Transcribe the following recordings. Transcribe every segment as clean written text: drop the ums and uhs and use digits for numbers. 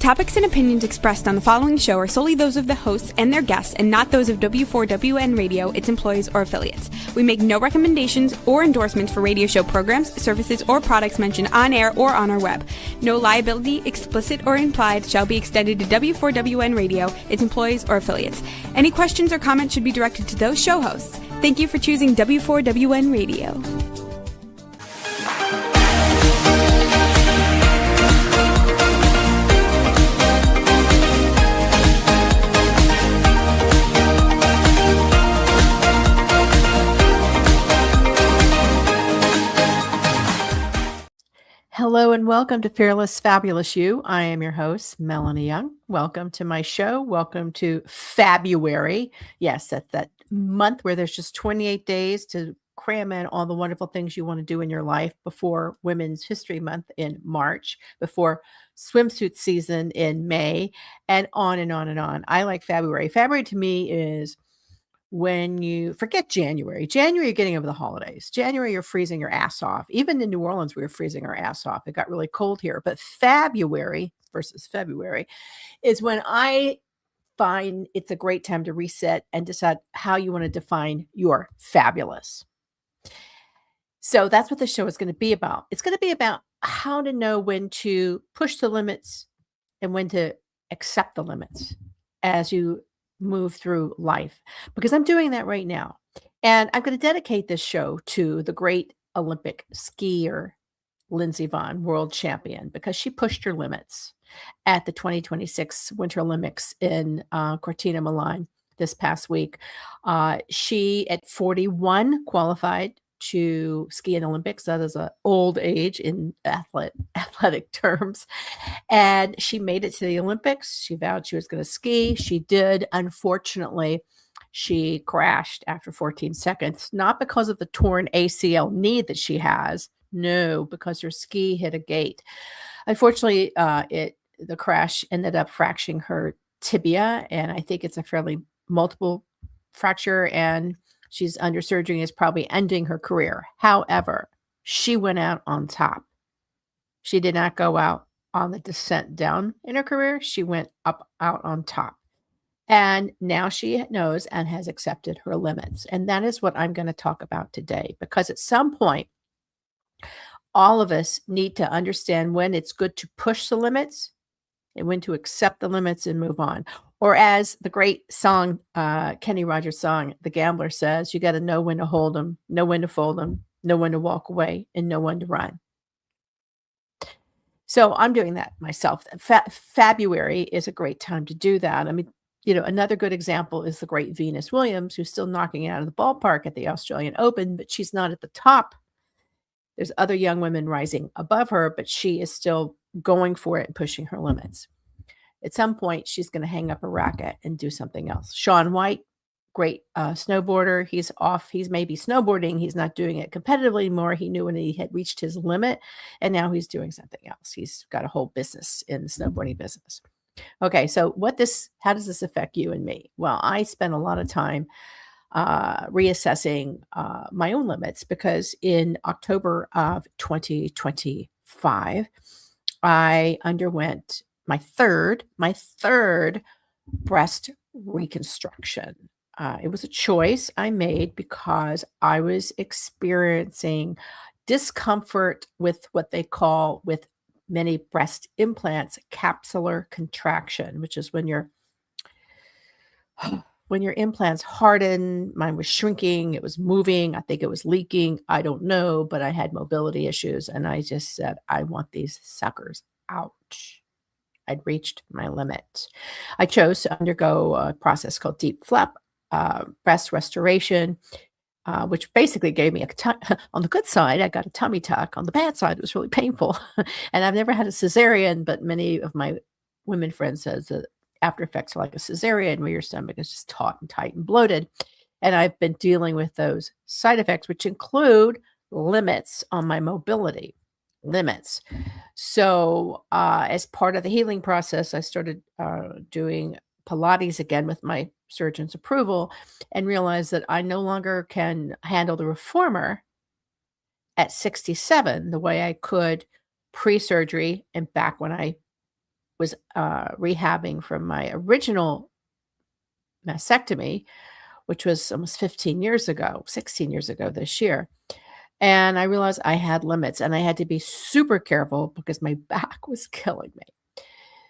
topics and opinions expressed on the following show are solely those of the hosts and their guests and not those of W4WN Radio, its employees, or affiliates. We make no recommendations or endorsements for radio show programs, services, or products mentioned on air or on our web. No liability, explicit or implied, shall be extended to W4WN Radio, its employees, or affiliates. Any questions or comments should be directed to those show hosts. Thank you for choosing W4WN Radio. Hello and welcome to Fearless Fabulous You. I am your host, Melanie Young. Welcome to my show. Welcome to February. Yes, that's that month where there's just 28 days to cram in all the wonderful things you want to do in your life before Women's History Month in March, before swimsuit season in May, and on and on and on. I like February. February to me is when you forget January. January, you're getting over the holidays. January, you're freezing your ass off. Even in New Orleans, we were freezing our ass off. It got really cold here. But February versus February is when I find it's a great time to reset and decide how you want to define your fabulous. So that's what the show is going to be about. It's going to be about how to know when to push the limits and when to accept the limits as you move through life, because I'm doing that right now. And I'm going to dedicate this show to the great Olympic skier, Lindsey Vonn, world champion, because she pushed her limits at the 2026 Winter Olympics in Cortina, Milan this past week. She, at 41, qualified to ski in Olympics. That is an old age in athletic terms. And she made it to the Olympics. She vowed she was going to ski. She did. Unfortunately, she crashed after 14 seconds, not because of the torn ACL knee that she has. No, because her ski hit a gate. Unfortunately, the crash ended up fracturing her tibia, and I think it's a fairly multiple fracture, and she's under surgery and is probably ending her career. However, she went out on top. She did not go out on the descent down in her career. She went out on top. And now she knows and has accepted her limits. And that is what I'm going to talk about today, because at some point, all of us need to understand when it's good to push the limits and when to accept the limits and move on. Or as the great song, Kenny Rogers song, The Gambler says, you got to know when to hold them, know when to fold them, know when to walk away, and know when to run. So I'm doing that myself. February is a great time to do that. I mean, another good example is the great Venus Williams, who's still knocking it out of the ballpark at the Australian Open, but she's not at the top. There's other young women rising above her, but she is still going for it and pushing her limits. At some point, she's going to hang up a racket and do something else. Shaun White, great snowboarder. He's off. He's maybe snowboarding. He's not doing it competitively anymore. He knew when he had reached his limit, and now he's doing something else. He's got a whole business in the snowboarding business. Okay, so how does this affect you and me? Well, I spent a lot of time reassessing my own limits, because in October of 2025, I underwent my third breast reconstruction. It was a choice I made because I was experiencing discomfort with what they call, with many breast implants, capsular contraction, which is when your implants harden. Mine was shrinking. It was moving. I think it was leaking. I don't know, but I had mobility issues. And I just said, I want these suckers out. I'd reached my limit. I chose to undergo a process called deep flap breast restoration, which basically gave me on the good side, I got a tummy tuck. On the bad side, it was really painful. And I've never had a cesarean, but many of my women friends says that after effects are like a cesarean, where your stomach is just taut and tight and bloated. And I've been dealing with those side effects, which include limits on my mobility. Limits. So as part of the healing process, I started doing Pilates again with my surgeon's approval, and realized that I no longer can handle the reformer at 67 the way I could pre-surgery and back when I was rehabbing from my original mastectomy, which was almost 16 years ago this year. And I realized I had limits and I had to be super careful because my back was killing me.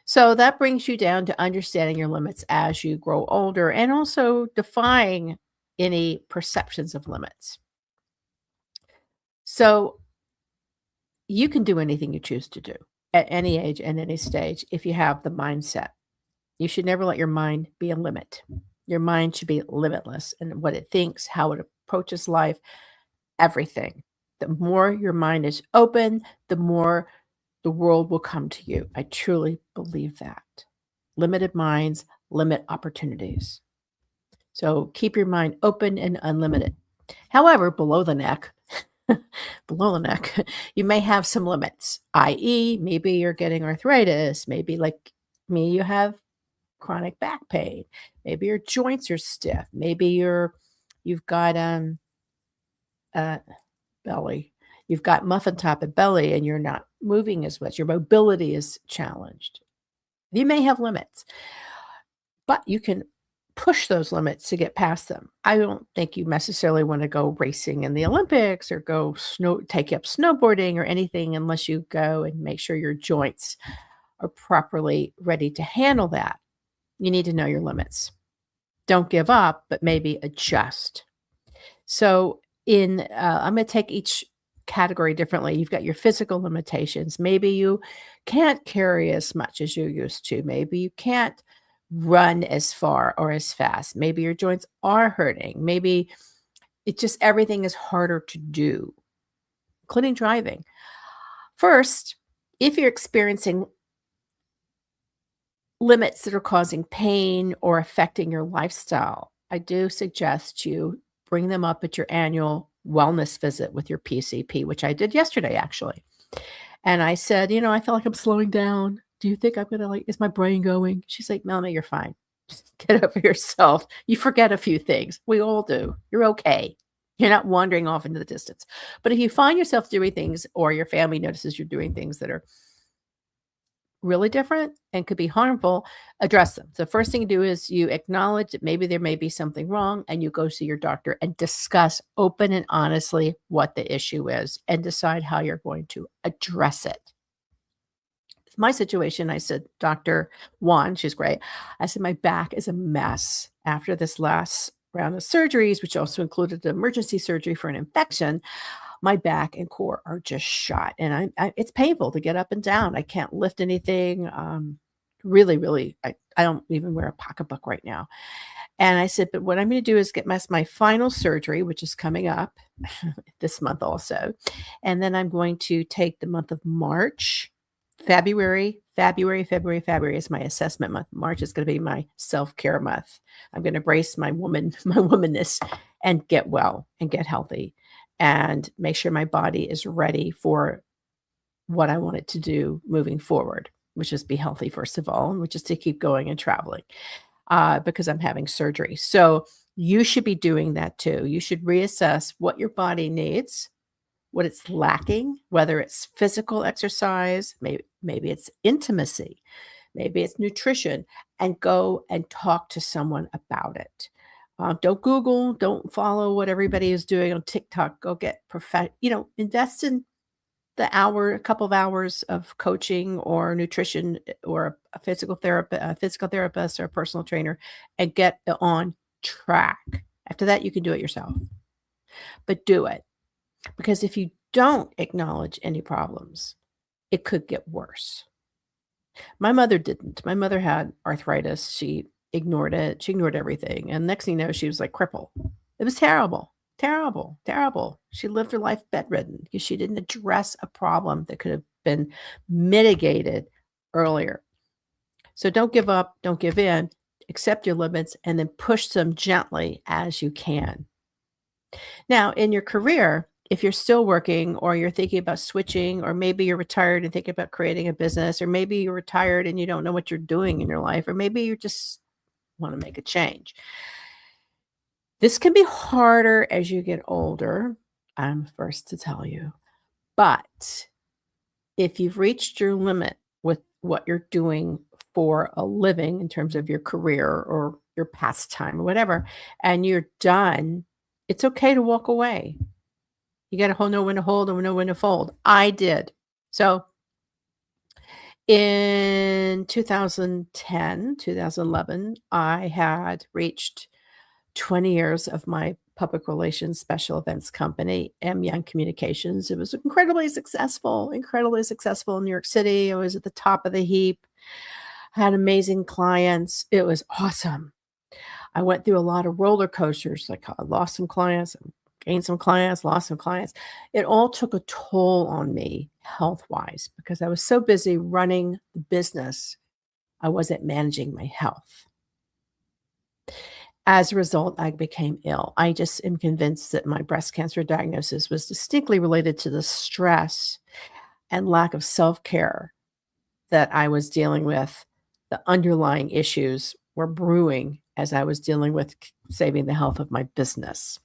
So that brings you down to understanding your limits as you grow older and also defying any perceptions of limits. So you can do anything you choose to do at any age and any stage if you have the mindset. You should never let your mind be a limit. Your mind should be limitless in what it thinks, how it approaches life, everything. The more your mind is open, the more the world will come to you. I truly believe that. Limited minds limit opportunities. So keep your mind open and unlimited. However, below the neck, you may have some limits, i.e., maybe you're getting arthritis, maybe like me, you have chronic back pain, maybe your joints are stiff, maybe you've got belly, you've got muffin top and belly, and you're not moving as much. Your mobility is challenged. You may have limits, but you can push those limits to get past them. I don't think you necessarily want to go racing in the Olympics or go take up snowboarding or anything unless you go and make sure your joints are properly ready to handle that. You need to know your limits. Don't give up, but maybe adjust. So I'm going to take each category differently. You've got your physical limitations. Maybe you can't carry as much as you used to. Maybe you can't run as far or as fast. Maybe your joints are hurting. Maybe it's just everything is harder to do, including driving. First, if you're experiencing limits that are causing pain or affecting your lifestyle, I do suggest you bring them up at your annual wellness visit with your PCP, which I did yesterday, actually. And I said, I feel like I'm slowing down. Do you think I'm going to is my brain going? She's like, Melanie, you're fine. Just get over yourself. You forget a few things. We all do. You're okay. You're not wandering off into the distance. But if you find yourself doing things or your family notices you're doing things that are really different and could be harmful, address them. So first thing you do is you acknowledge that maybe there may be something wrong and you go see your doctor and discuss open and honestly what the issue is and decide how you're going to address it. My situation, I said, Dr. Juan, she's great. I said, my back is a mess after this last round of surgeries, which also included emergency surgery for an infection. My back and core are just shot, and it's painful to get up and down. I can't lift anything. Really, I don't even wear a pocketbook right now. And I said, but what I'm going to do is get my final surgery, which is coming up this month also. And then I'm going to take the month of March, February is my assessment month. March is going to be my self-care month. I'm going to brace my womanness and get well and get healthy and make sure my body is ready for what I want it to do moving forward, which is be healthy, first of all, which is to keep going and traveling because I'm having surgery. So you should be doing that too. You should reassess what your body needs, what it's lacking, whether it's physical exercise, maybe it's intimacy, maybe it's nutrition, and go and talk to someone about it. Don't Google, don't follow what everybody is doing on TikTok. Go get invest in a couple of hours of coaching or nutrition or a physical therapist or a personal trainer and get on track. After that, you can do it yourself, but do it. Because if you don't acknowledge any problems, it could get worse. My mother didn't. My mother had arthritis. She ignored it. She ignored everything. And next thing you know, she was like crippled. It was terrible, terrible, terrible. She lived her life bedridden because she didn't address a problem that could have been mitigated earlier. So don't give up. Don't give in. Accept your limits and then push them gently as you can. Now, in your career, if you're still working or you're thinking about switching, or maybe you're retired and thinking about creating a business, or maybe you're retired and you don't know what you're doing in your life, or maybe you just want to make a change. This can be harder as you get older. I'm first to tell you. But if you've reached your limit with what you're doing for a living in terms of your career or your pastime or whatever, and you're done, it's okay to walk away. You got to know when to hold and know when to fold. I did. So in 2010, 2011, I had reached 20 years of my public relations special events company, Young Communications. It was incredibly successful in New York City. I was at the top of the heap, had amazing clients. It was awesome. I went through a lot of roller coasters. Like I lost some clients, gained some clients, lost some clients. It all took a toll on me health-wise because I was so busy running the business, I wasn't managing my health. As a result, I became ill. I just am convinced that my breast cancer diagnosis was distinctly related to the stress and lack of self-care that I was dealing with. The underlying issues were brewing as I was dealing with saving the health of my business.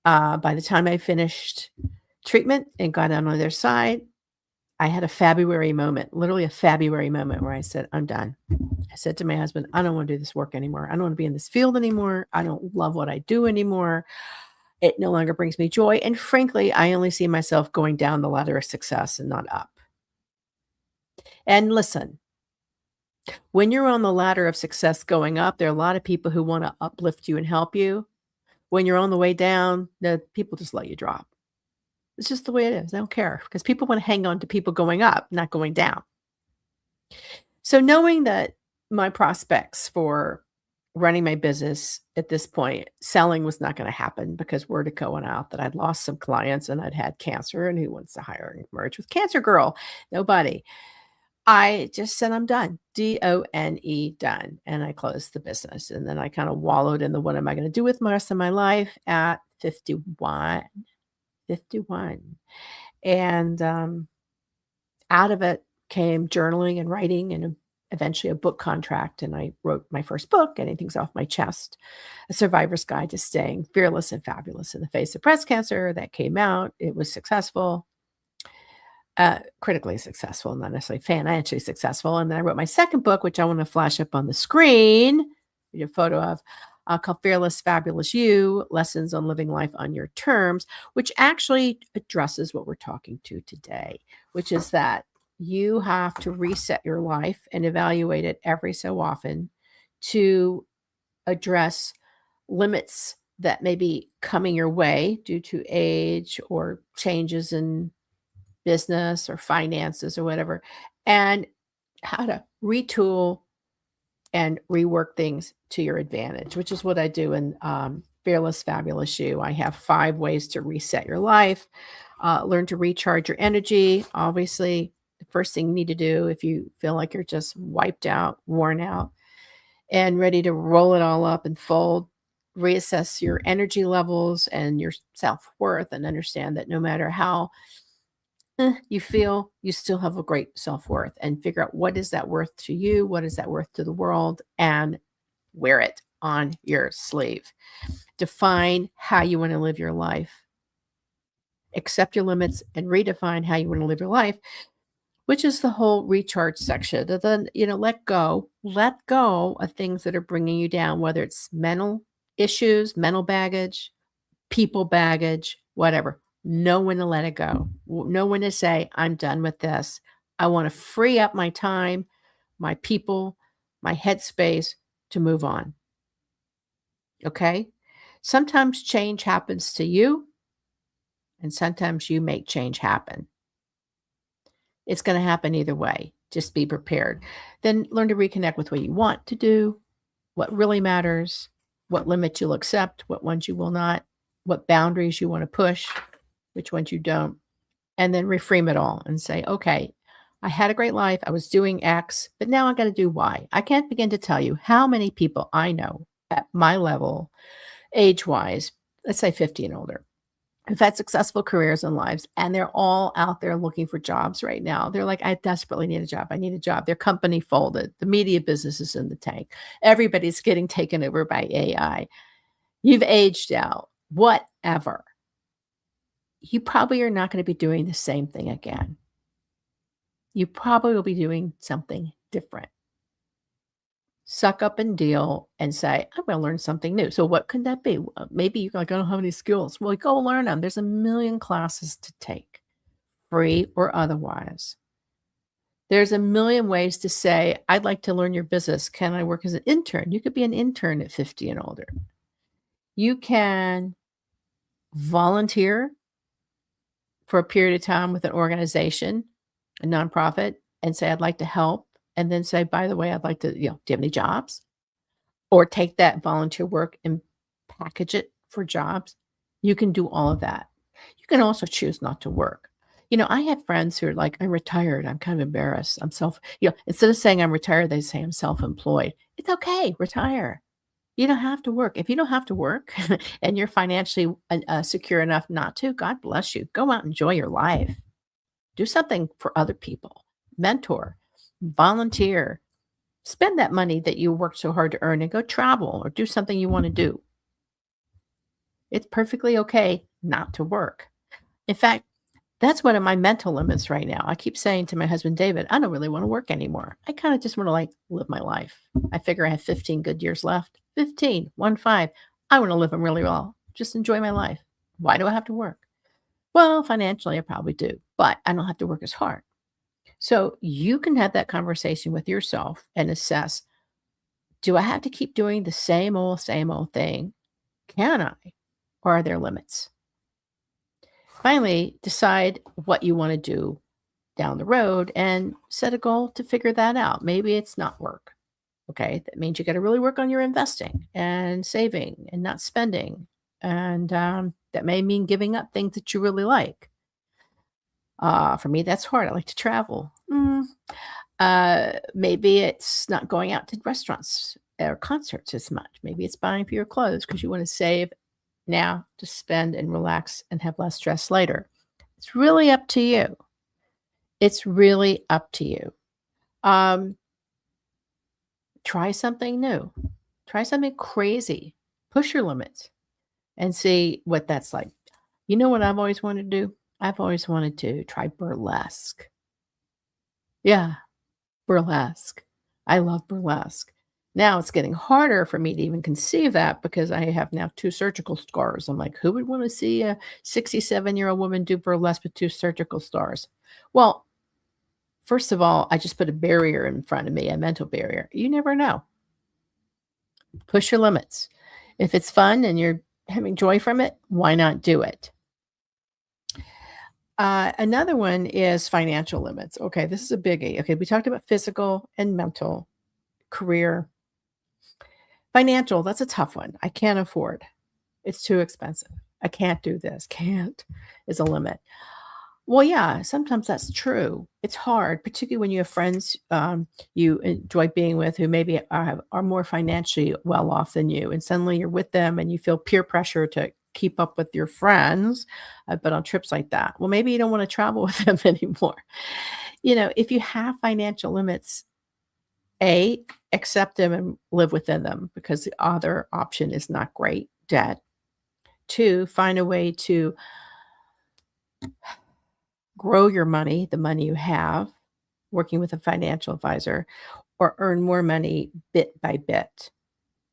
By the time I finished treatment and got on the other side, I had a February moment, literally a February moment where I said, I'm done. I said to my husband, I don't want to do this work anymore. I don't want to be in this field anymore. I don't love what I do anymore. It no longer brings me joy. And frankly, I only see myself going down the ladder of success and not up. And listen, when you're on the ladder of success going up, there are a lot of people who want to uplift you and help you. When you're on the way down, the people just let you drop. It's just the way it is. They don't care because people want to hang on to people going up, not going down. So knowing that my prospects for running my business at this point, selling was not going to happen because word had going out that I'd lost some clients and I'd had cancer, and who wants to hire and merge with Cancer Girl? Nobody. I just said, I'm done. DONE, done. And I closed the business. And then I kind of wallowed in the what am I going to do with the rest of my life at 51. And out of it came journaling and writing and eventually a book contract. And I wrote my first book, Getting Things Off My Chest, A Survivor's Guide to Staying Fearless and Fabulous in the Face of Breast Cancer. That came out. It was successful. Critically successful, not necessarily financially successful. And then I wrote my second book, which I want to flash up on the screen, a photo of, called Fearless, Fabulous You, Lessons on Living Life on Your Terms, which actually addresses what we're talking to today, which is that you have to reset your life and evaluate it every so often to address limits that may be coming your way due to age or changes in business or finances or whatever, and how to retool and rework things to your advantage, which is what I do in Fearless, Fabulous You. I have 5 ways to reset your life, learn to recharge your energy. Obviously, the first thing you need to do if you feel like you're just wiped out, worn out, and ready to roll it all up and fold, reassess your energy levels and your self-worth and understand that no matter how you feel, you still have a great self-worth, and figure out what is that worth to you, what is that worth to the world, and wear it on your sleeve. Define how you want to live your life. Accept your limits and redefine how you want to live your life, which is the whole recharge section. And then, let go of things that are bringing you down, whether it's mental issues, mental baggage, people baggage, whatever. Know when to let it go. Know when to say, I'm done with this. I want to free up my time, my people, my headspace to move on. Okay? Sometimes change happens to you, and sometimes you make change happen. It's going to happen either way. Just be prepared. Then learn to reconnect with what you want to do, what really matters, what limits you'll accept, what ones you will not, what boundaries you want to push, which ones you don't, and then reframe it all and say, okay, I had a great life. I was doing X, but now I got to do Y. I can't begin to tell you how many people I know at my level, age-wise, let's say 50 and older, who've had successful careers and lives, and they're all out there looking for jobs right now. They're like, I desperately need a job. I need a job. Their company folded. The media business is in the tank. Everybody's getting taken over by AI. You've aged out. Whatever. You probably are not going to be doing the same thing again. you probably will be doing something different. Suck up and deal and say, I'm going to learn something new. So, what could that be? Maybe you're like, I don't have any skills. Well, go learn them. There's a million classes to take, free or otherwise. There's a million ways to say, I'd like to learn your business. Can I work as an intern? You could be an intern at 50 and older. You can volunteer for a period of time with an organization, a nonprofit, and say, I'd like to help. And then say, by the way, I'd like to, do you have any jobs? Or take that volunteer work and package it for jobs. You can do all of that. You can also choose not to work. I have friends who are like, I'm retired. I'm kind of embarrassed. Instead of saying I'm retired, they say I'm self-employed. It's okay. Retire. You don't have to work. If you don't have to work and you're financially secure enough not to, God bless you. Go out and enjoy your life. Do something for other people. Mentor, volunteer, spend that money that you worked so hard to earn and go travel or do something you want to do. It's perfectly okay not to work. In fact, that's one of my mental limits right now. I keep saying to my husband, David, I don't really want to work anymore. I kind of just want to live my life. I figure I have 15 good years left. 15, 1-5. I want to live them really well. Just enjoy my life. Why do I have to work? Well, financially, I probably do, but I don't have to work as hard. So you can have that conversation with yourself and assess, do I have to keep doing the same old thing? Can I? Or are there limits? Finally, decide what you want to do down the road and set a goal to figure that out. Maybe it's not work. Okay. That means you got to really work on your investing and saving and not spending. And that may mean giving up things that you really like. For me, that's hard. I like to travel. Maybe it's not going out to restaurants or concerts as much. Maybe it's buying for your clothes because you want to save now to spend and relax and have less stress later. It's really up to you. It's really up to you. Try something new. Try something crazy. Push your limits and see what that's like. You know what I've always wanted to do? I've always wanted to try burlesque. Yeah, burlesque. I love burlesque. Now it's getting harder for me to even conceive that because I have now 2 surgical scars. I'm like, who would want to see a 67-year-old woman do burlesque with 2 surgical scars? Well, first of all, I just put a barrier in front of me, a mental barrier. You never know. Push your limits. If it's fun and you're having joy from it, why not do it? Another one is financial limits. Okay, this is a biggie. Okay, we talked about physical and mental, career. Financial, that's a tough one. I can't afford. It's too expensive. I can't do this. Can't is a limit. Well, yeah, sometimes that's true. It's hard, particularly when you have friends you enjoy being with who maybe are more financially well off than you, and suddenly you're with them and you feel peer pressure to keep up with your friends, but on trips like that. Well, maybe you don't want to travel with them anymore. If you have financial limits, accept them and live within them because the other option is not great, debt. 2, find a way to grow your money, the money you have, working with a financial advisor, or earn more money bit by bit.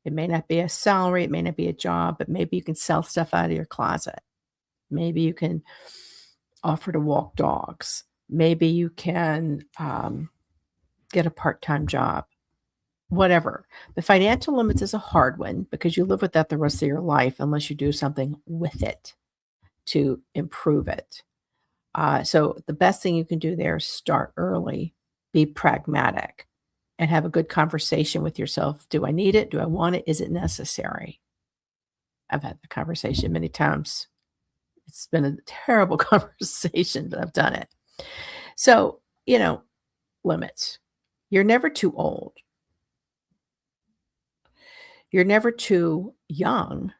It may not be a salary, it may not be a job, but maybe you can sell stuff out of your closet. Maybe you can offer to walk dogs. Maybe you can get a part-time job. Whatever. The financial limits is a hard one because you live with that the rest of your life unless you do something with it to improve it. So the best thing you can do there is start early, be pragmatic, and have a good conversation with yourself. Do I need it? Do I want it? Is it necessary? I've had the conversation many times. It's been a terrible conversation, but I've done it. So, limits. You're never too old. You're never too young.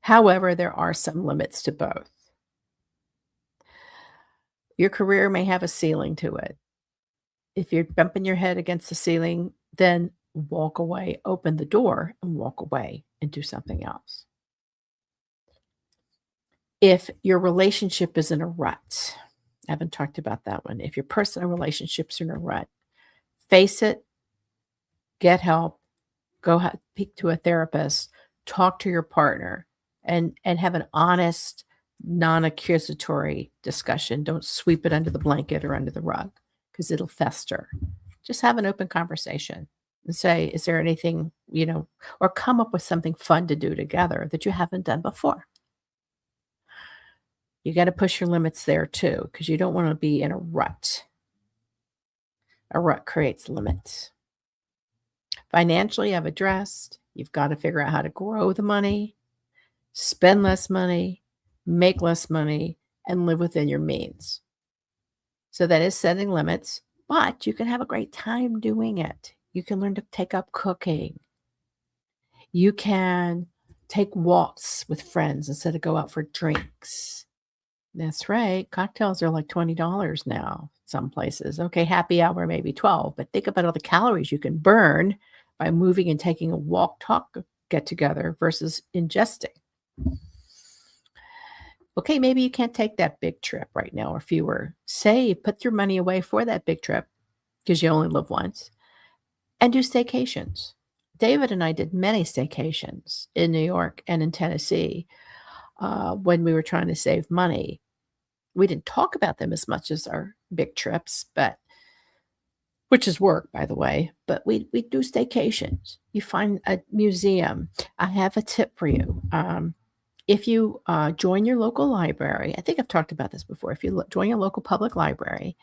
However, there are some limits to both. Your career may have a ceiling to it. If you're bumping your head against the ceiling, then walk away, open the door and walk away and do something else. If your relationship is in a rut, I haven't talked about that one. If your personal relationships are in a rut, face it, get help, speak to a therapist, talk to your partner, and have an honest, non-accusatory discussion. Don't sweep it under the blanket or under the rug because it'll fester. Just have an open conversation and say, is there anything, or come up with something fun to do together that you haven't done before. You got to push your limits there too, because you don't want to be in a rut. A rut creates limits. Financially, I've addressed, you've got to figure out how to grow the money, spend less money, make less money, and live within your means. So that is setting limits, but you can have a great time doing it. You can learn to take up cooking. You can take walks with friends instead of go out for drinks. That's right. Cocktails are like $20 now, some places. Okay, happy hour, maybe 12, but think about all the calories you can burn by moving and taking a walk, talk, get together versus ingesting. Okay, maybe you can't take that big trip right now or fewer. Put your money away for that big trip because you only live once and do staycations. David and I did many staycations in New York and in Tennessee when we were trying to save money. We didn't talk about them as much as our big trips, which is work, by the way, but we do staycations. You find a museum. I have a tip for you. If you join your local library, I think I've talked about this before. If you join your local public library,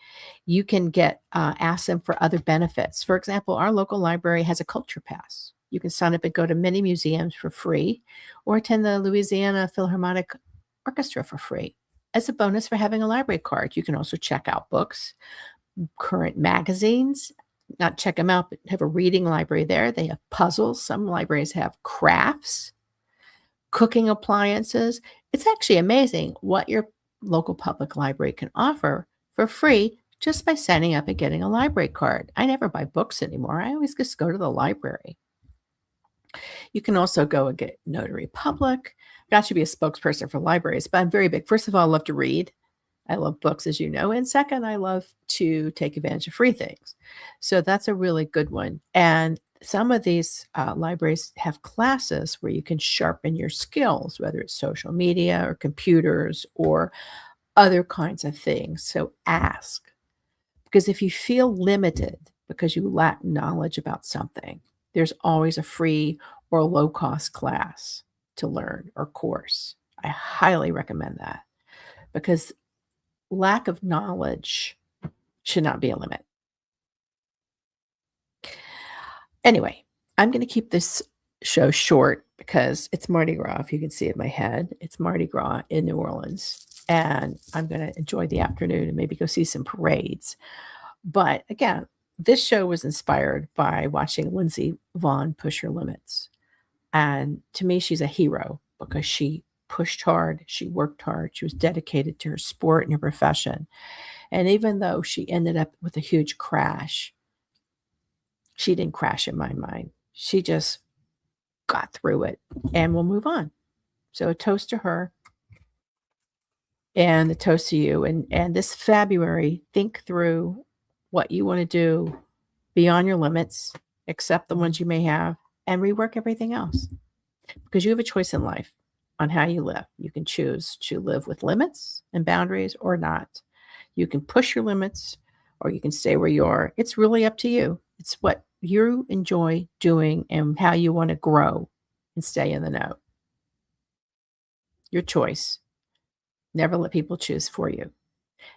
you can ask them for other benefits. For example, our local library has a culture pass. You can sign up and go to many museums for free or attend the Louisiana Philharmonic Orchestra for free. As a bonus for having a library card, you can also check out books, current magazines, not check them out, but have a reading library there. They have puzzles. Some libraries have crafts, cooking appliances. It's actually amazing what your local public library can offer for free just by signing up and getting a library card. I never buy books anymore. I always just go to the library. You can also go and get notary public. Got to be a spokesperson for libraries, but I'm very big. First of all, I love to read. I love books, as you know. And second, I love to take advantage of free things. So that's a really good one. And some of these libraries have classes where you can sharpen your skills, whether it's social media or computers or other kinds of things. So ask. Because if you feel limited because you lack knowledge about something, there's always a free or low-cost class to learn or course. I highly recommend that because lack of knowledge should not be a limit. Anyway, I'm going to keep this show short because it's Mardi Gras. If you can see it in my head, it's Mardi Gras in New Orleans. And I'm going to enjoy the afternoon and maybe go see some parades. But again, this show was inspired by watching Lindsey Vonn push her limits. And to me, she's a hero because she pushed hard, she worked hard, she was dedicated to her sport and her profession. And even though she ended up with a huge crash, she didn't crash in my mind. She just got through it and we'll move on. So a toast to her and a toast to you. And this February, think through what you want to do beyond your limits, accept the ones you may have, and rework everything else. Because you have a choice in life on how you live. You can choose to live with limits and boundaries or not. You can push your limits or you can stay where you are. It's really up to you. It's what you enjoy doing and how you want to grow and stay in the know. Your choice. Never let people choose for you.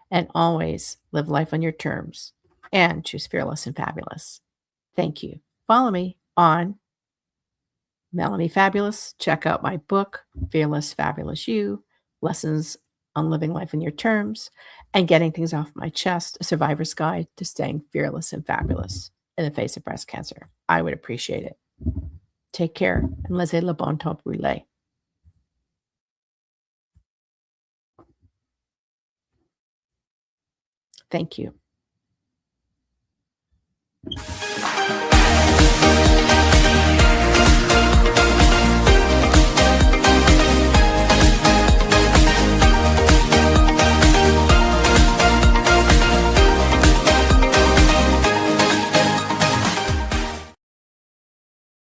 And always live life on your terms and choose fearless and fabulous. Thank you. Follow me on Melanie Fabulous. Check out my book, Fearless, Fabulous You, Lessons on Living Life in Your Terms, and Getting Things Off My Chest, a survivor's guide to staying fearless and fabulous in the face of breast cancer. I would appreciate it. Take care, and laissez le bon temps brûler. Thank you.